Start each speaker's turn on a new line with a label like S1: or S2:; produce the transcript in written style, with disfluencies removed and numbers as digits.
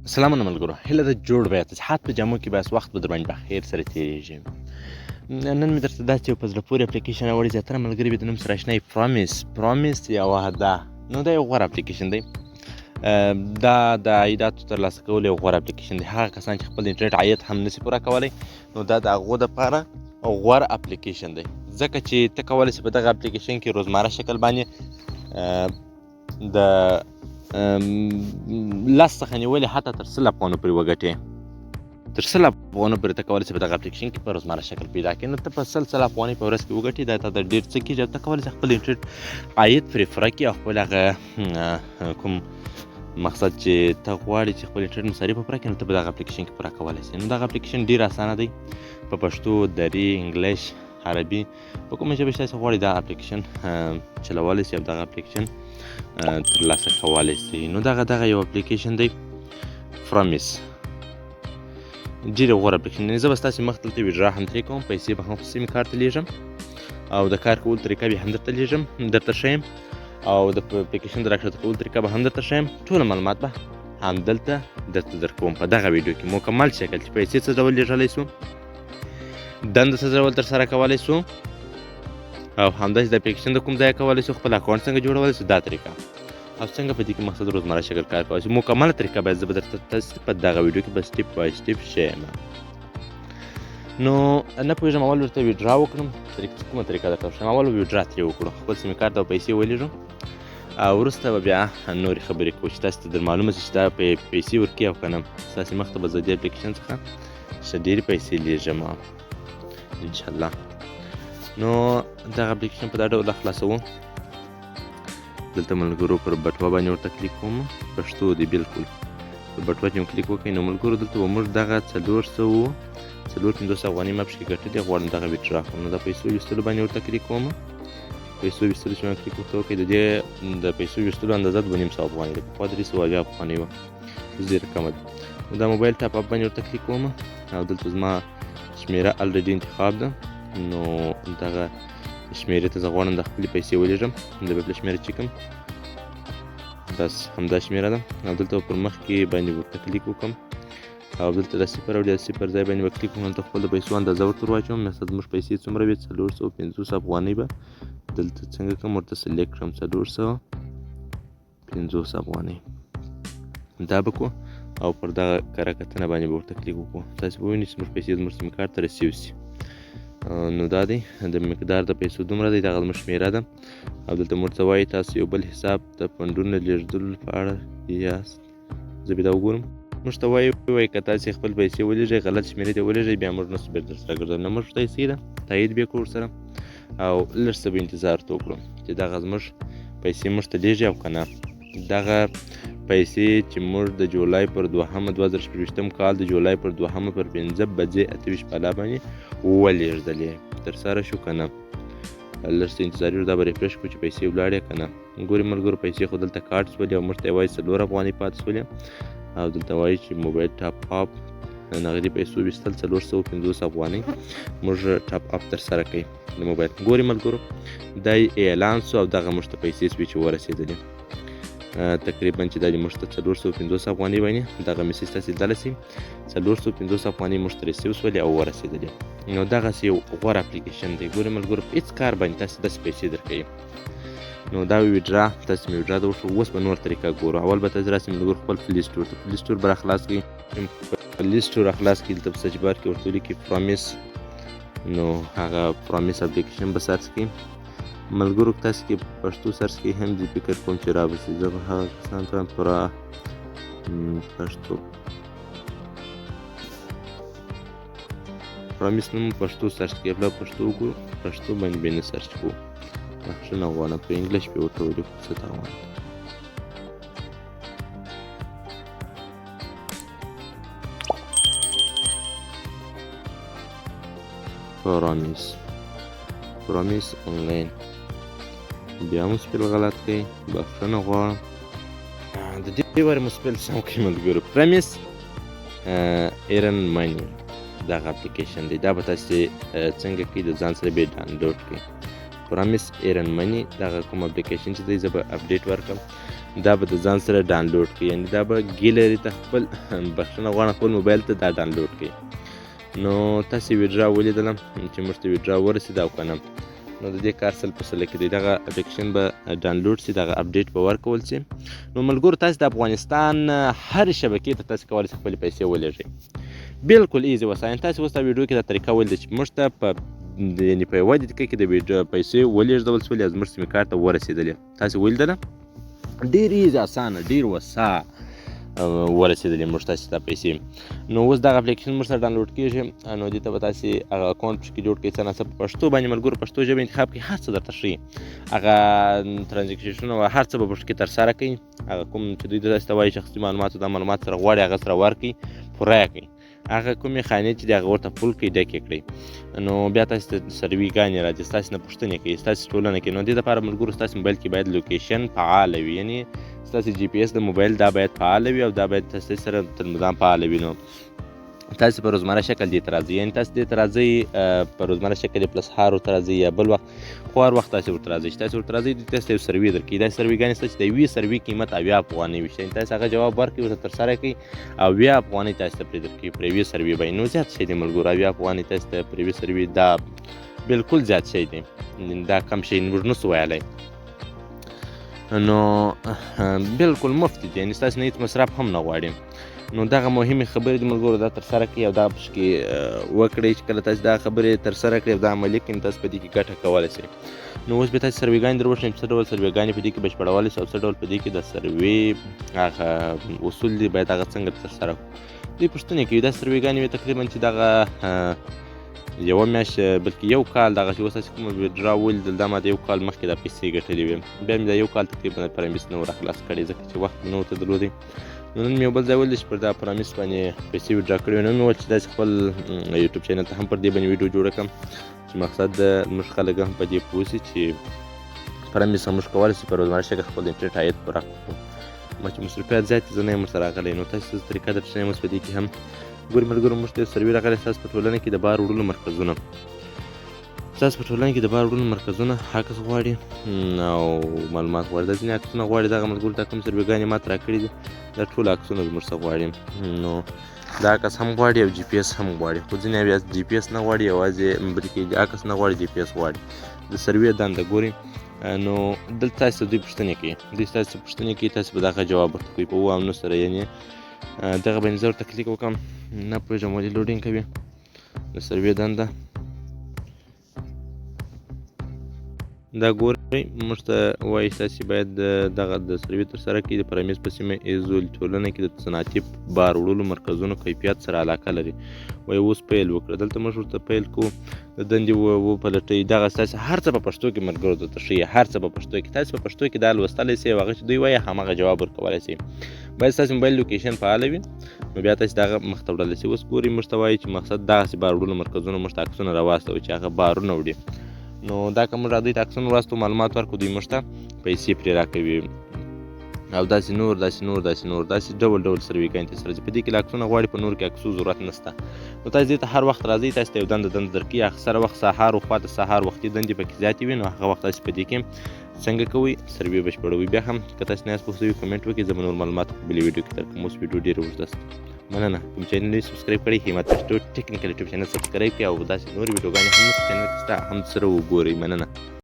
S1: سلامونه ملګرو، هیله ده جوړ به یاست. حد په جامو کې به است، وخت به در باندې بخیر سره تېرېږي. نن مې درته داسې یو په زړه پورې اپلیکیشن راوړی. زیاتره ملګري به د نوم سره اشنا یي. پرامیس یا وعده. نو دا یو غوره اپلیکیشن دی. دا د عایداتو ترلاسه کولو یو غوره اپلیکیشن دی. هغه کسان چې خپل انټرنیټ عاید هم نشي پوره کولی، نو دا د هغو دپاره غوره اپلیکیشن دی، ځکه چې ته کولی شې په دغه اپلیکیشن کې روزمره شکل باندې د 10 څخه نیولې حتی تر 100 افغانو پورې وګټې. تر 100 افغانو پورې ته کولی شې په دغه اپلیکیشن کې په روزمره شکل پیدا کړې. نو ته په 100 افغانۍ په ورځ کې وګټې، دا ته د ډېر څه کېږي. ته کولی شې خپل انټرنیټ عاید پرې پوره کړي او خپل هغه کوم مقصد چې ته غواړې چې خپل انټرنیټ مصارف پوره کړي، نو ته په دغه اپلیکیشن کې پوره کولی شې. نو دغه اپلیکیشن ډېر اسانه دی. په پښتو، دري، انګلیش، عربي، په کومه ژبه چې تاسو غواړئ دا اپلیکیشن چلولی شئ او دغه اپلیکیشن ترلاسه کولی شئ. نو دغه یو اپلیکیشن دی پرامیس. ډېر غوره اپلیکیشن دی. زه به ستاسې مخ دلته ویډرا هم ترې کوم، پیسې به هم په سیم کارت لیږم او د کار کولو طریقه به هم درته ښیم او د اپلیکیشن د راښکته کولو طریقه به هم درته ښیم. ټول معلومات به همدلته درته درکوم په دغه ویډیو کې مکمل شکل، چې پیسې څه ډول لیږلی شو، دنده څه ډول ترسره کولی شو او همداسې د اپلیکیشن د کوم ځایه کولی شو، خپل اکاونټ څنګه جوړولی شو، دا طریقه او څنګه په دې کې مقصد روزمره شکل کار کولی شو. مکمله طریقه باید زه به درته تاسې په دغه ویډیو کې به سټیپ بای سټیپ ښیم. نو نه پوهېږم اول ورته ویډرا وکړم، کومه طریقه درته وښیم. اول به ویډرا ترې وکړو، خپل سیم کارت او پیسې ولېږو او وروسته به بیا نورې خبرې کوو چې تاسې ته در معلومه شي چې دا پیسې ورکوي او که نه. ستاسې مخ ته به زه دې اپلیکیشن څخه ښه ډېرې پیسې لیږم انشاءالله. نو دغه اپلیکیشن په دا ډول خلاصوو. دلته ملګرو پر بټوه باندې ورته کلیک کوم، پښتو دی بالکل. پر بټوه چې کلیک وکړئ نو ملګرو دلته به موږ دغه 450 افغانۍ ما پکې ګټلې، غواړم دغه ویډرا کړم. نو د پیسو ویستلو باندې ورته کلیک کوم. پیسو ویستلو چې ما کلیک ورته وکړئ، د دې د پیسو ویستلو اندازه 2.5 افغانۍ ده، پخوا 300 افغانۍ وه، ډېره کمه ده. نو دا موبایل ټاپ اپ باندې ورته کلیک کوم او دلته زما شمېره الریډي انتخاب ده. نو دغه شمېرې ته زه غواړم د خپلې پیسې ولېږم. د بل شمېره چې کوم بس همدا شمېره ده او دلته پر مخ کې باندې ورته کلیک وکړم او دلته د 0 او د 0 ځای باندې به کلیک وکړم. دلته خپل د پیسو اندازه ورته ور واچوم. مثلا زموږ پیسې څومره وي، 450 افغانۍ به دلته څنګه کړم، ورته سلیکټ کړم 450 افغانۍ. دا به کړو او پر دغه کره کتنه باندې به ورته کلیک وکړو. تاسې به ووینئ چې زموږ پیسې زموږ سیم کارت ته رسیو شي. نو دا دی د مقدار د پیسو دومره دی، دغه زموږ شمېره ده او دلته موږ ته وایي تاسو یو بل حساب د فنډونو لیږدولو په اړه یاست. زه به دا وګورم. موږ ته وایي که تاسې خپل پیسې ولېږئ، غلط شمېرې ته ولېږئ، بیا موږ نسو بېرته درسره ګرځولی. نو موږ ته یې څه ده تایید به یې کړو ورسره او لږ څه به انتظار ورته وکړو چې دغه زموږ پیسې موږ ته لیږي او که نه. دغه پیسې چې موږ د جولای پر 2 2024 کال د جولای پر 2 پر 15 بجې 28 پاله باندې ولېږدلې، ترسره شو که نه. لږ څه انتظار وکړو، دا به ریفرش کړو چې پیسې ولاړې که نه. ګورئ ملګرو پیسې خو دلته کاټ شولې او موږ ته یې وایي 4 افغانۍ پاتې شولې او دلته وایي چې موبایل ټاپ اپ نغدي پیسو ویستل 450 افغانۍ موږ ټاپ اپ ترسره کوي د موبایل. ګورئ ملګرو دا اعلان شو او دغه موږ ته پیسې شوې چې ورسېدلې. تقریبا چې دا د موږ ته 450 افغانۍ باندې دغه میسج تاسې لیدلی شئ، 450 افغانۍ موږ ته ریسیو شولې او ورسېدلې. نو دغسې یو غوره اپلیکیشن دی. ګورئ ملګرو په هېڅ کار باندې تاسې داسې پیسې درکوي. نو دا ویډرا تاسې مې ویډرا ته وښو. اوس به نور طریقه ګورو. اول به تاسې راسئ ملګرو خپل پلي سټور ته. پلي سټور به راخلاص کړئ. پلي سټور راخلاص کړئ، دلته په سرچ بار کې ورته ولیکئ پرامیس. نو هغه پرامیس اپلیکیشن به سرچ کړئ. ملګرو تاسې کې پښتو سرچ کړئ هم دې فکر کوم چې رابسي. زه به هغه کسانو ته پوره پښتو پرامیس نوم پښتو سرچ کړئ. بله پښتو وګورو، پښتو باندې به نه سرچ کوو، بخښنه غواړم، په انګلیش به ورته ولیکو څه ته غواړم. پرامیس آنلاین. بیا مو سپیل غلط کوي، بخښنه غواړم. د دې وارې مو سپیل سم کوئ ملګرو. پرامیس ایرن منی دغه اپلیکیشن دی. دا به تاسې څنګه کوئ د ځان سره به یې ډاونلوډ کړئ. پرامیس ایرن منی دغه کوم اپلیکیشن چې دی زه به اپډیټ ورکړم دا به د ځان سره ډاونلوډ کړئ، یعنې دا به ګیلري ته خپل بخښنه غواړم خپل موبایل ته دا ډاونلوډ کړئ. نو تاسې ویډرا ولیدله چې موږ ته ویډرا ورسېده او که نه، نو د دې کار 100% کې دی، دغه اپلیکیشن به ډاونلوډ سي، دغه اپډیټ به ورکول سي. نو ملګرو تاسې د افغانستان هرې شبکې ته تاسې کولی شئ خپلې پیسې ولېږئ، بالکل ایزي وسایل. تاسې اوس دا ویډیو کې دا طریقه ولیده چې موږ ته په یعنې په یوه دقیقه کې د پیسې ولېږدول سولې او زموږ سیم کارت ته ورسېدلې. تاسې ولیدله ډېر ایزي اسانه ډېر وسا ورسېدلې موږ تاسې ته پیسې. نو اوس دغه اپلیکیشن موږ سره ډاونلوډ کېږي، نو دې ته به تاسې هغه اکاونټ پکې جوړ کړئ، څه ناڅه په پښتو باندې ملګرو پښتو ژبه انتخاب کړئ، هر څه درته ښیي، هغه ترانزیکشنونه هر څه به پکې ترسره کوئ، هغه کوم چې دوی تاسې ته وایي شخصي معلوماتو دا معلومات سره غواړي هغه سره ورکړئ، پوره یې کړئ، هغه کومې خانې چې دي هغه ورته فل کړئ، ډکې کړئ. نو بیا تاسې ته سرویګانې راځي، ستاسې نه پوښتنې کوي، ستاسې ټولنه کوي. نو دې دپاره ملګرو ستاسې موبایل کې باید لوکیشن فعاله وي، یعنې ستاسې جی پی ایس د موبایل دا باید فعاله وي او دا باید تاسې سره تر مدام فعاله وي. نو تاسې په روزمره شکل دې ته راځئ، یعنې تاسې دې ته راځئ په روزمره شکل یې پلس هار ورته راځئ یا بل وخت خو هر وخت تاسې ورته راځئ چې تاسې ورته راځئ دوی تاسې ته یو سروي درکوي. دا سرویګانې شته چې د یوې سروي قیمت 80 افغانۍ وي، یعنې تاسې هغه جواب ورکړئ ورته ترسره کړئ 80 افغانۍ تاسې ته پرې درکوي پر یوې سروي باندې. نو زیات شی دی ملګرو، 80 افغانۍ تاسې ته پر یوې سروي دا بالکل زیات شی دی، دا کم شی موږ نسو ویلی. نو بالکل مفت دي، یعنې ستاسې نه هېڅ مصرف هم نه غواړي. نو دغه مهمې خبرې دي ملګرو دا ترسره کړئ او دا پکې وکړئ چې کله تاسې دا خبرې ترسره کړئ او دا عملي کړئ نو تاسې په دې کې ګټه کولی شئ. نو اوس بیا تاسې سرویګانې در وښیم چې څه ډول سرویګانې په دې کې بشپړولی شئ او څه ډول په دې کې د سروې هغه اصول دي باید هغه څنګه ترسره کړو. دوی پوښتنې کوي دا سرویګانې وې تقریبا چې دغه یوه میاشت بلکې یو کال دغه چې اوس تاسې کومه ویډرا ولیدل دا ما د یو کال مخکې دا پیسې ګټلې وې، بیا مې دا یو کال تقریبا د پرایمیس نه راخلاص کړی ځکه چې وخت مې نه ورته درلودی. نو نن مې یو بل ځای ولیدل چې پر دا پرامیس باندې پیسې ویډرا کړې وې، نو مې وویل چې داسې خپل یوټیوب چینل ته هم پر دې باندې ویډیو جوړه کړم چې مقصد موږ خلک هم په دې پوه شي چې پرامیس هم موږ کولی شو په روزمره شکل خپل انټرنټ عاید پوره کړو. ما چې مصروفیات زیات دي زه نه یم ورسره راغلی، نو تاسې څه طریقه درته ښیم اوس په دې کې هم ګورې ملګرو موږ ته یو سروي راغلی ستاسو په ټولنه کې د بار وړلو مرکزونه، ستاسو په ټولنه کې د بار وړلو مرکزونه عکس غواړي او معلومات غواړي، دا ځینې عکسونه غواړي دغه ملګرو دا کوم سرویګانې ماته راکړي دي دا ټول عکسونه زموږ څخه غواړي. نو دا عکس هم غواړي او جی پی ایس هم غواړي، خو ځینې بیا جی پی ایس نه غواړي یوازې بلکې عکس نه غواړي جی پی ایس غواړي. د سروې دنده ګورئ، نو دلته تاسې ته دوی پوښتنې کوي، دوی ستاسې ته پوښتنې کوي، تاسې به د هغه جواب ورته کوئ په او او نه سره، یعنې دغه باندې زه ورته کلیک وکړم نه پوهېږم ولې لوډینګ کوي. د سروې دنده دا ګورئ موږ ته وایي تاسې باید دغه د سروې ترسره کړئ د پرامیز په سیمه ایزول ټولنه کې د صنعتي بار وړلو مرکزونو کیفیت سره علاقه لري، وایي اوس پیل وکړه. دلته موږ ورته پیل کوو، د دندې وپلټئ، دغه ستاسې هر څه په پښتو کې ملګرو درته ښیي، هر څه په پښتو کې، تاسې په پښتو کې دا لوستلی شئ او هغه چې دوی وایي هماغه جواب ورکولی شئ. باید ستاسې موبایل لوکیشن فعاله وي، نو بیا تاسې دغه مخ ته وړلی شئ. اوس ګورئ موږ ته وایي چې مقصد دغسې بار وړلو مرکزونو موږ ته عکسونه راواستوي چې هغه بارونه وړي. نو دا که موږ دوی ته عکسونه وواستو معلومات ورکړو دوی موږ ته پیسې پرې راکوي او داسې نور داسې ډول ډول سرویګانې تاسې راځي. په دې کې له عکسونه غواړي، په نور کې عکسو ضرورت نشته. نو تاسې دې ته هر وخت راځئ، تاسې ته یو دنده درکوي، اکثره وخت سهار وخوا ته سهار وختي دندې پکې زیاتې وي، نو هغه وخت تاسې په دې کې څنګه کوئ سروې بشپړوئ. بیا هم که تاسې نه یاست پوه شوي کمنټ وکړئ، زه به نور معلومات په بلې ویډیو کې درکړم. اوس ویډیو ډېره اوږده شوه، مننه. کوم چینل یې سبسکرایب کړئ همت پښتو ټیکنیکل یوټیوب چینل سبسکرایب کړئ او داسې نورې ویډیوګانې هم چینل کې شته هم سره وګورئ. مننه.